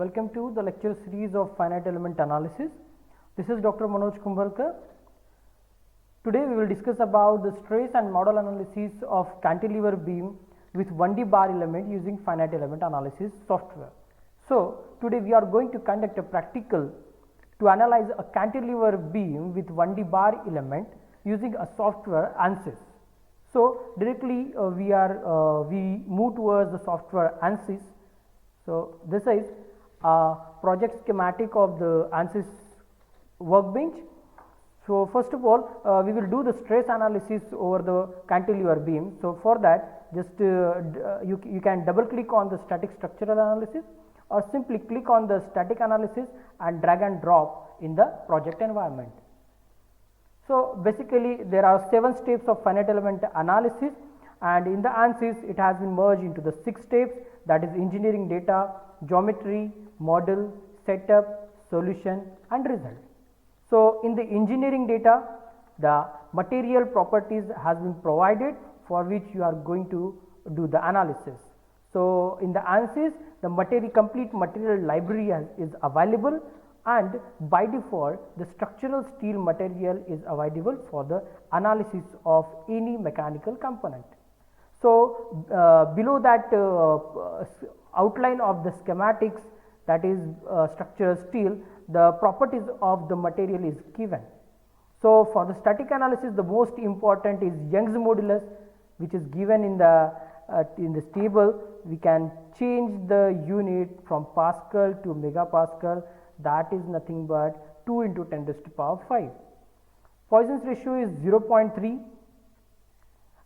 Welcome to the lecture series of finite element analysis. This is Dr. Manoj Kumbhalkar. Today we will discuss about the stress and modal analysis of cantilever beam with 1D bar element using finite element analysis software. So today we are going to conduct a practical to analyze a cantilever beam with 1D bar element using a software ANSYS. So directly we move towards the software ANSYS. So this is a project schematic of the ANSYS Workbench. So first of all we will do the stress analysis over the cantilever beam. So for that just you can double click on the static structural analysis or simply click on the static analysis and drag and drop in the project environment. So basically there are 7 steps of finite element analysis, and in the ANSYS it has been merged into the 6 steps, that is engineering data, geometry, model, setup, solution and result. So in the engineering data the material properties has been provided for which you are going to do the analysis. So in the ANSYS the complete material library is available, and by default the structural steel material is available for the analysis of any mechanical component. So below that outline of the schematics, that is structural steel, the properties of the material is given. So for the static analysis the most important is Young's modulus, which is given in this table. We can change the unit from Pascal to megapascal, that is nothing but 2 into 10 raised to power 5. Poisson's ratio is 0.3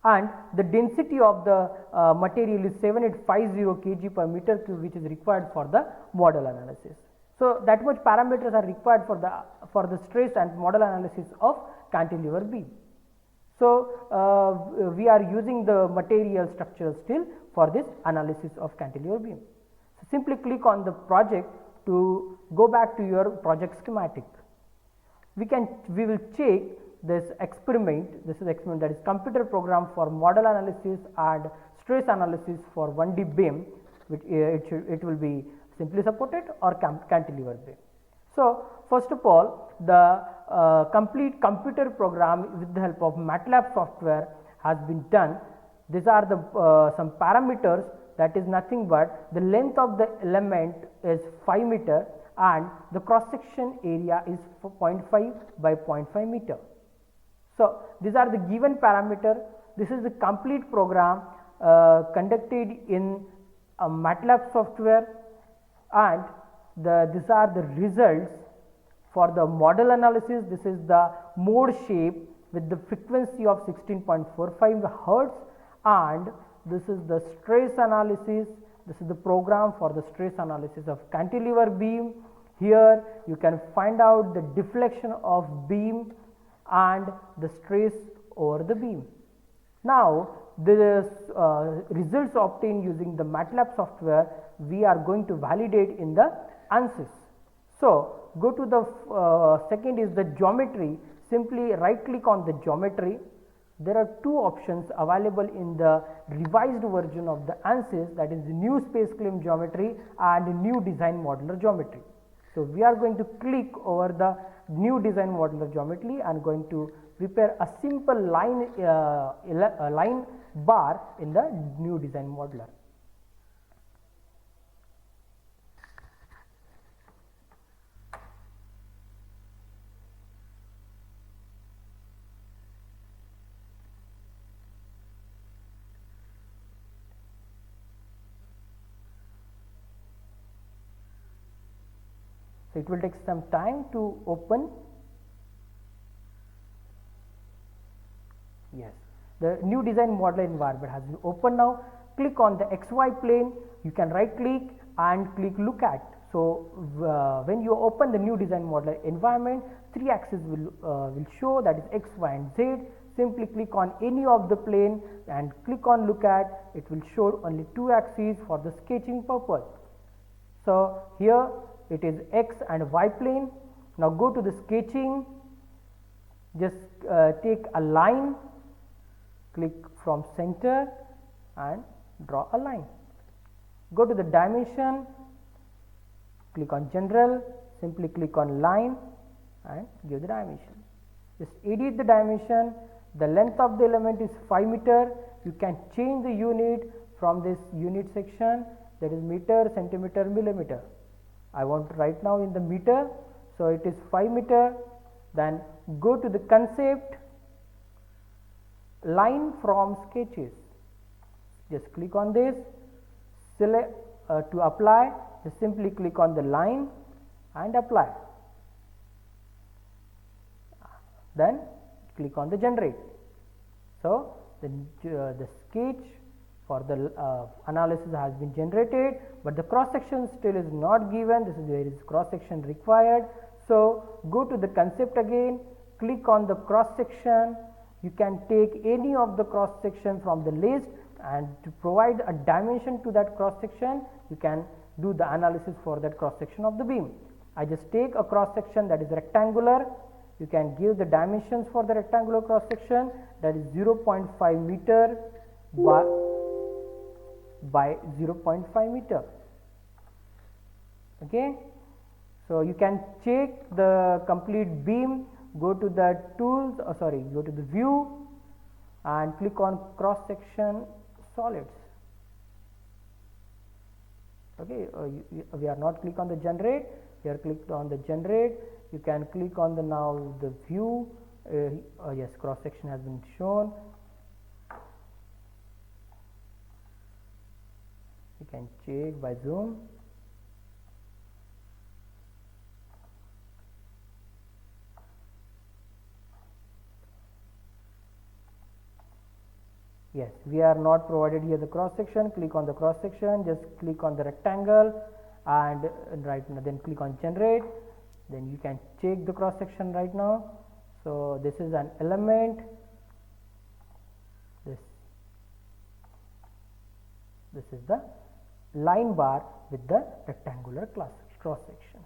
and the density of the material is 7850 kg per meter cube, which is required for the modal analysis. So that much parameters are required for the stress and modal analysis of cantilever beam. So we are using the material structural steel for this analysis of cantilever beam. So simply click on the project to go back to your project schematic. We will check this experiment. This is experiment, that is computer program for modal analysis and stress analysis for 1D beam, which it will be simply supported or cantilever beam. So first of all the complete computer program with the help of Matlab software has been done. These are the some parameters, that is nothing but the length of the element is 5 meter and the cross section area is 0.5 by 0.5 meter. So these are the given parameter. This is the complete program conducted in a Matlab software, and these are the results for the modal analysis. This is the mode shape with the frequency of 16.45 Hertz, and this is the stress analysis. This is the program for the stress analysis of cantilever beam. Here you can find out the deflection of beam and the stress over the beam. Now the results obtained using the Matlab software we are going to validate in the ANSYS. So go to the second is the geometry. Simply right click on the geometry. There are 2 options available in the revised version of the ANSYS, that is the new space claim geometry and new design modular geometry. So we are going to click over the new design modular geometry and going to prepare a simple line bar in the new design modular. So it will take some time to open. Yes, the new design modular environment has been opened now. Click on the XY plane. You can right click and click look at. So when you open the new design modular environment, 3 axes will show, that is X, Y and Z. Simply click on any of the plane and click on look at. It will show only 2 axes for the sketching purpose. So here it is X and Y plane. Now go to the sketching, just take a line, click from center and draw a line. Go to the dimension, click on general, simply click on line and give the dimension. Just edit the dimension. The length of the element is 5 meter. You can change the unit from this unit section, that is meter, centimeter, millimeter. I want right now in the meter, so it is 5 meter. Then go to the concept, line from sketches. Just click on this, select to apply, just simply click on the line and apply. Then click on the generate. So the sketch for the analysis has been generated, but the cross section still is not given. This is where is cross section required. So go to the concept again, click on the cross section. You can take any of the cross section from the list, and to provide a dimension to that cross section, you can do the analysis for that cross section of the beam. I just take a cross section that is rectangular. You can give the dimensions for the rectangular cross section, that is 0.5 meter by 0.5 meter. Okay. So you can check the complete beam, go to the tools, go to the view and click on cross section solids. Okay, we are not click on the generate, we are clicked on the generate. You can click on the now the view. Yes, cross section has been shown. You can check by zoom. Yes, we are not provided here the cross section. Click on the cross section, just click on the rectangle and then click on generate. Then you can check the cross section right now. So this is an element, this is the line bar with the rectangular cross section.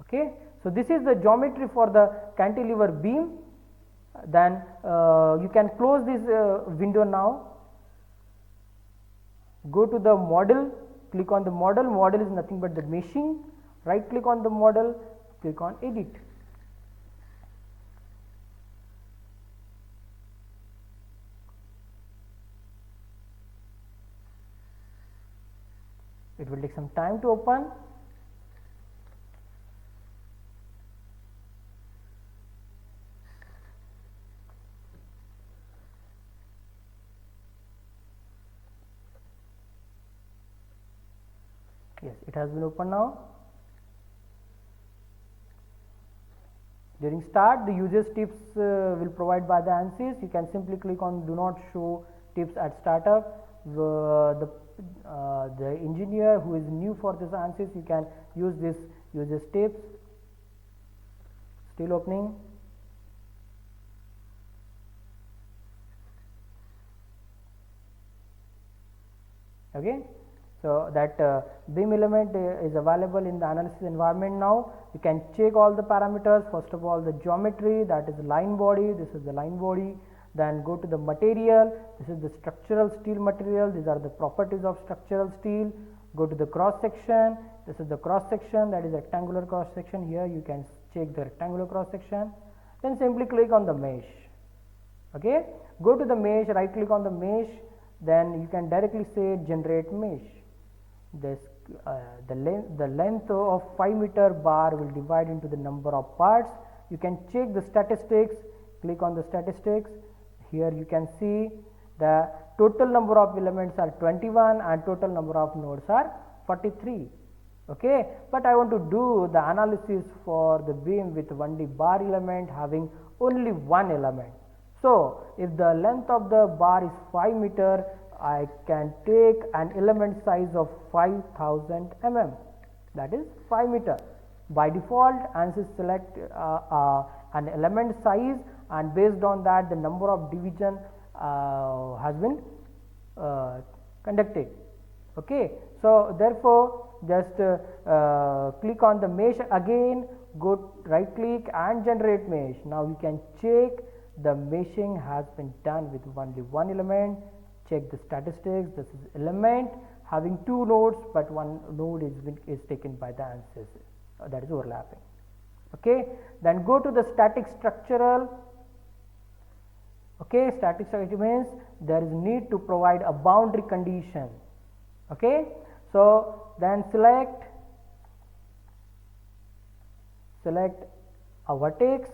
Okay, so this is the geometry for the cantilever beam. Then you can close this window now. Go to the model, click on the model. Model is nothing but the meshing. Right click on the model, click on edit. It will take some time to open. Yes, it has been opened now. During start, the users tips will provide by the ANSYS. You can simply click on do not show tips at startup. The engineer who is new for this ANSYS, you can use this users tips. Still opening. Okay. So that beam element is available in the analysis environment now. You can check all the parameters. First of all, the geometry, that is the line body. This is the line body. Then go to the material. This is the structural steel material. These are the properties of structural steel. Go to the cross section. This is the cross section, that is rectangular cross section. Here you can check the rectangular cross section. Then simply click on the mesh. Okay. Go to the mesh. Right click on the mesh. Then you can directly say generate mesh. This the length of 5 meter bar will divide into the number of parts. You can check the statistics. Click on the statistics. Here you can see the total number of elements are 21 and total number of nodes are 43. Okay, but I want to do the analysis for the beam with 1D bar element having only one element. So if the length of the bar is 5 meter, I can take an element size of 5000 mm, that is 5 meter. By default, ANSYS select an element size, and based on that the number of division has been conducted. Okay, so therefore just click on the mesh again, go right click and generate mesh. Now you can check the meshing has been done with only one element. Check the statistics. This is element having two nodes, but one node is taken by the ANSYS, that is overlapping. Okay, then go to the static structural. Okay, static structure means there is need to provide a boundary condition. Okay, so then select a vertex,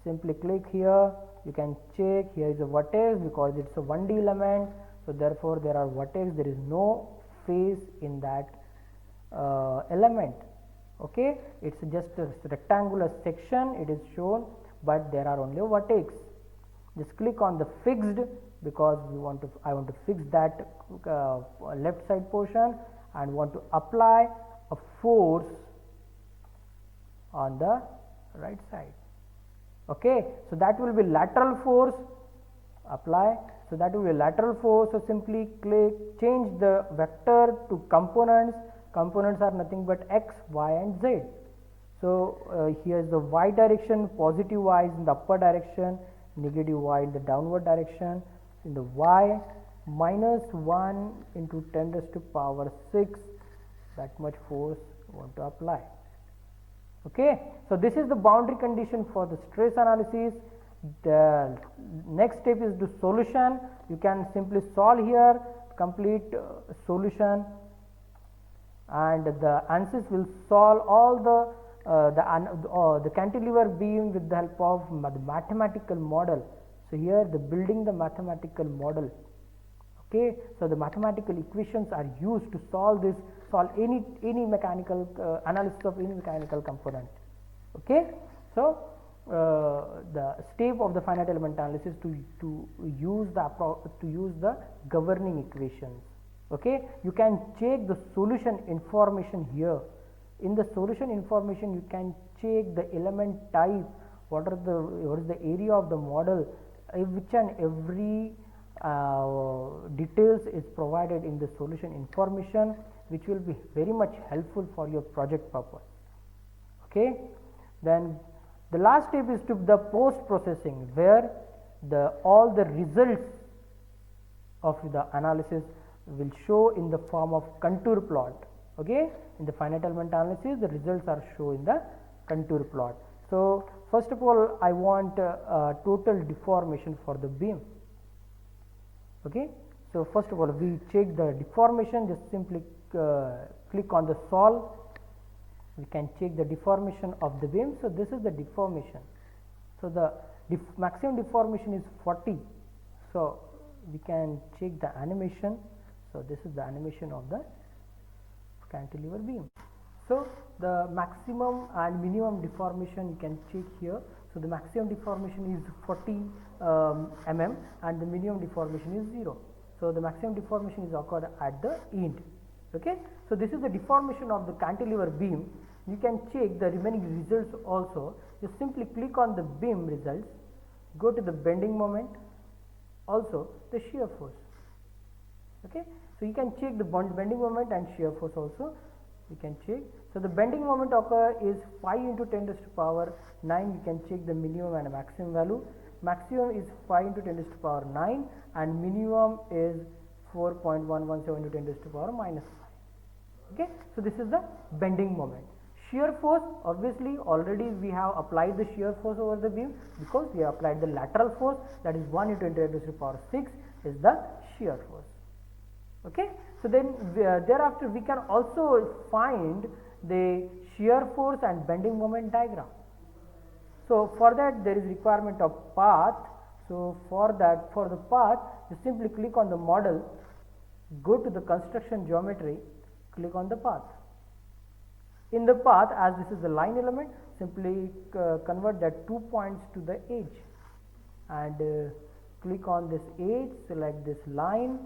simply click here, you can check here is a vertex because it's a 1D element, so therefore there are vertex, there is no face in that element. Okay, it's just a rectangular section, it is shown, but there are only vertex. Just click on the fixed because I want to fix that left side portion and want to apply a force on the right side. Okay, so that will be lateral force, apply, so that will be lateral force. So simply click, change the vector to components. Components are nothing but x, y and z. So here is the y direction, positive y is in the upper direction, negative y in the downward direction. In the y, minus 1 into 10 raised to power 6, that much force you want to apply. Okay, so this is the boundary condition for the stress analysis. The next step is the solution. You can simply solve here, complete solution, and the ANSYS will solve all the cantilever beam with the help of the mathematical model. So here the building the mathematical model. Okay, so the mathematical equations are used to solve any mechanical analysis of any mechanical component. Okay, so the step of the finite element analysis to use the governing equations. Okay, you can check the solution information here. In the solution information, you can check the element type, what is the area of the model, which and every details is provided in the solution information, which will be very much helpful for your project purpose. Okay, then the last step is to the post processing, where all the results of the analysis will show in the form of contour plot. Okay, in the finite element analysis, the results are shown in the contour plot. So first of all, I want total deformation for the beam. Okay, so first of all, we check the deformation. Just simply click on the solve. We can check the deformation of the beam. So this is the deformation. So the maximum deformation is 40. So we can check the animation. So this is the animation of the cantilever beam. So the maximum and minimum deformation you can check here. So the maximum deformation is 40 mm and the minimum deformation is 0. So the maximum deformation is occurred at the end. Okay, so this is the deformation of the cantilever beam. You can check the remaining results also. Just simply click on the beam results, go to the bending moment, also the shear force. Okay, so you can check the bending moment and shear force also. You can check. So the bending moment occur is 5 into 10 raised to power 9. You can check the minimum and maximum value. Maximum is 5 into 10 raised to power 9 and minimum is 4.117 into 10 raised to power minus 5. Okay, so this is the bending moment. Shear force, obviously already we have applied the shear force over the beam because we have applied the lateral force, that is 1 into 10 raised to power 6 is the shear force. Okay, so then thereafter we can also find the shear force and bending moment diagram. So for that there is requirement of path. So for the path, you simply click on the model, go to the construction geometry, click on the path. In the path, as this is the line element, simply convert that 2 points to the edge and click on this edge, select this line,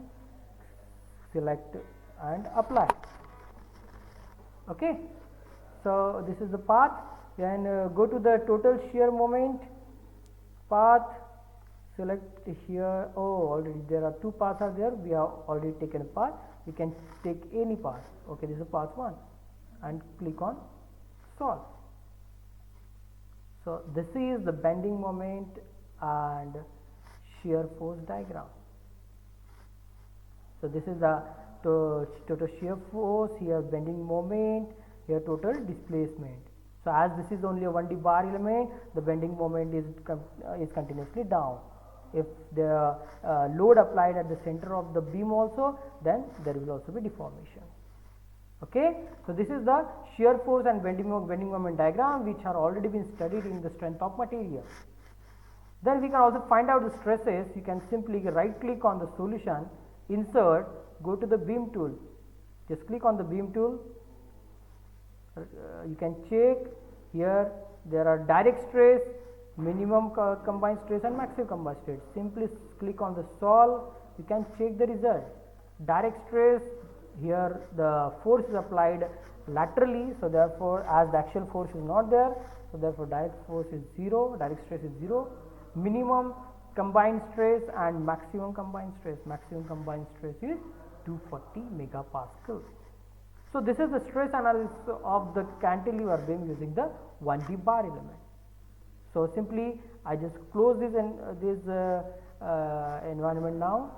select and apply. Okay, so this is the path. Then go to the total shear moment, path, select here. Oh, already there are two paths are there. We have already taken a path. You can take any path. Okay, this is path 1 and click on solve. So this is the bending moment and shear force diagram. So this is the total shear force, here bending moment, here total displacement. So as this is only a 1D bar element, the bending moment is continuously down. If the load applied at the center of the beam also, then there will also be deformation. Okay, so this is the shear force and bending moment diagram, which are already been studied in the strength of material. Then we can also find out the stresses. You can simply right click on the solution, insert, go to the beam tool, just click on the beam tool. You can check here, there are direct stress, minimum combined stress and maximum combined stress. Simply click on the solve, you can check the result. Direct stress, here the force is applied laterally, so therefore as the actual force is not there, so therefore direct force is 0, direct stress is 0. Minimum combined stress and maximum combined stress is 240 megapascal. So this is the stress analysis of the cantilever beam using the 1D bar element. So simply I just close this environment now,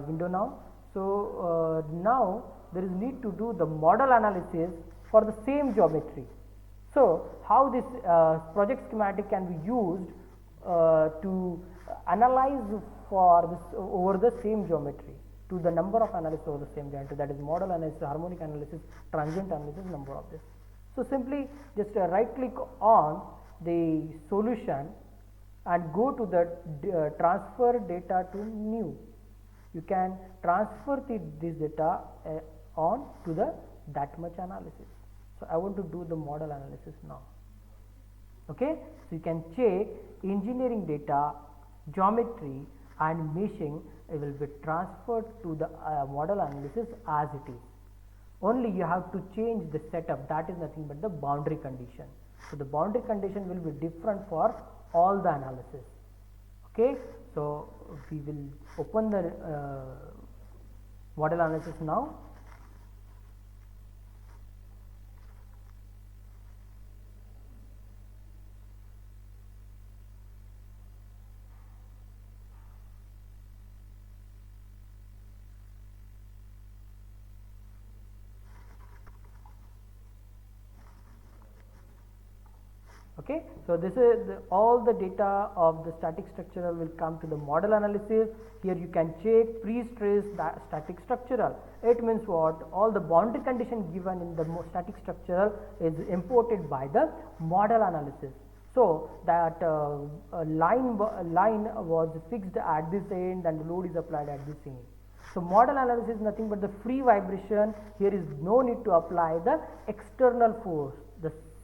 window now. So now there is need to do the model analysis for the same geometry. So how this project schematic can be used to analyze for this over the same geometry, to the number of analysis over the same geometry, that is model analysis, harmonic analysis, transient analysis, number of this. So simply just right click on the solution and go to the transfer data to new. You can transfer this data on to the that much analysis. So I want to do the model analysis now. Okay, so you can check engineering data, geometry and meshing will be transferred to the model analysis as it is. Only you have to change the setup, that is nothing but the boundary condition. So the boundary condition will be different for all the analysis. Okay, so we will open the model analysis now. Okay, so this is all the data of the static structural will come to the model analysis. Here you can check pre-stress static structural. It means what? All the boundary condition given in the static structural is imported by the model analysis. So that line was fixed at this end and the load is applied at this end. So model analysis is nothing but the free vibration. Here is no need to apply the external force.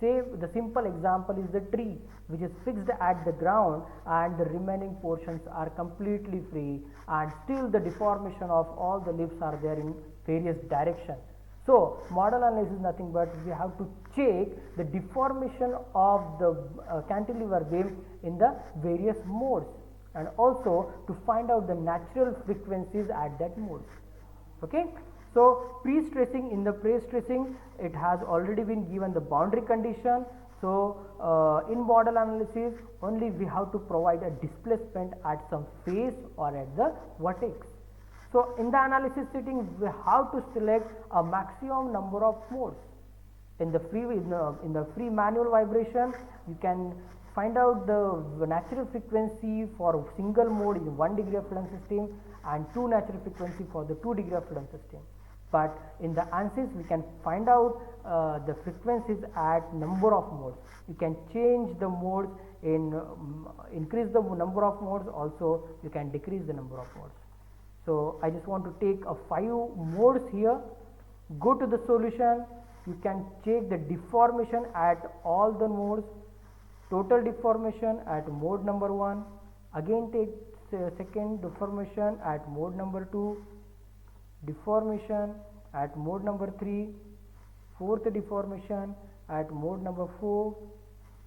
The simple example is the tree, which is fixed at the ground and the remaining portions are completely free, and still the deformation of all the leaves are there in various directions. So model analysis is nothing but we have to check the deformation of the cantilever beam in the various modes, and also to find out the natural frequencies at that mode. Okay. So pre-stressing, in the pre-stressing it has already been given the boundary condition. So in model analysis only we have to provide a displacement at some face or at the vertex. So in the analysis setting we have to select a maximum number of modes. In the free manual vibration you can find out the natural frequency for single mode in 1 degree of freedom system and 2 natural frequency for the 2 degree of freedom system. But in the ANSYS we can find out the frequencies at number of modes. You can change the modes in increase the number of modes, also you can decrease the number of modes. So I just want to take a 5 modes here. Go to the solution, you can check the deformation at all the modes. Total deformation at mode number 1, again take second deformation at mode number 2, deformation at mode number 3, fourth deformation at mode number 4,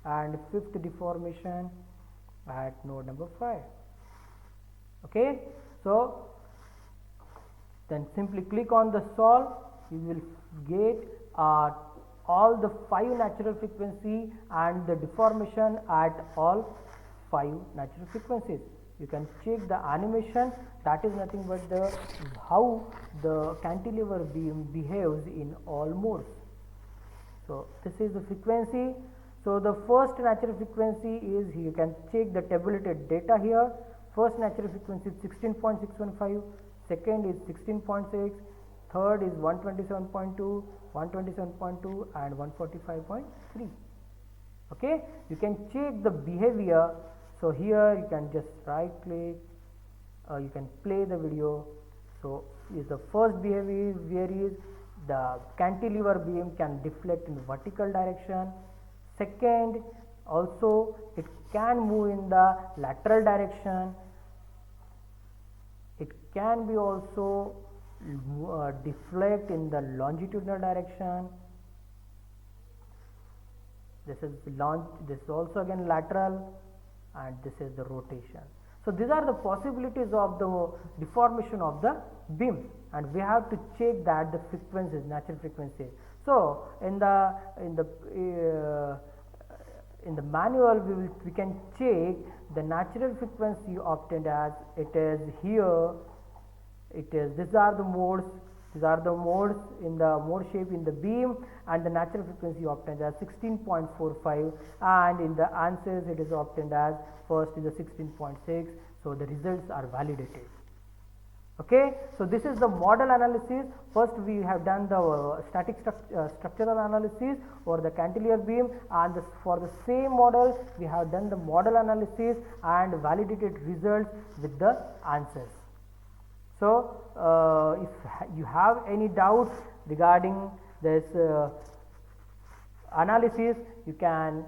and fifth deformation at node number 5. Okay, so then simply click on the solve. You will get all the 5 natural frequency and the deformation at all 5 natural frequencies. you can check the animation, that is nothing but the how the cantilever beam behaves in all modes. So this is the frequency. So the first natural frequency is, you can check the tabulated data here. First natural frequency is 16.615, second is 16.6, third is 127.2, 127.2 and 145.3. Okay, you can check the behavior. So here you can just right click, you can play the video. So is the first behavior is the cantilever beam can deflect in the vertical direction. Second, also it can move in the lateral direction. It can be also deflect in the longitudinal direction. This is also again lateral, and this is the rotation. So these are the possibilities of the deformation of the beam, and we have to check that the frequencies, natural frequencies. So in the manual we can check the natural frequency obtained as it is here. These are the modes. These are the modes in the mode shape in the beam, and the natural frequency obtained as 16.45, and in the ANSYS it is obtained as first is the 16.6. So the results are validated. Okay, so this is the modal analysis. First we have done the static structural analysis or the cantilever beam, and for the same model we have done the modal analysis and validated results with the ANSYS. So if you have any doubts regarding this analysis, you can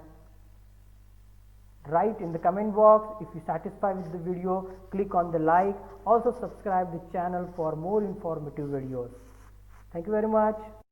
write in the comment box. If you satisfied with the video, click on the like. Also subscribe the channel for more informative videos. Thank you very much.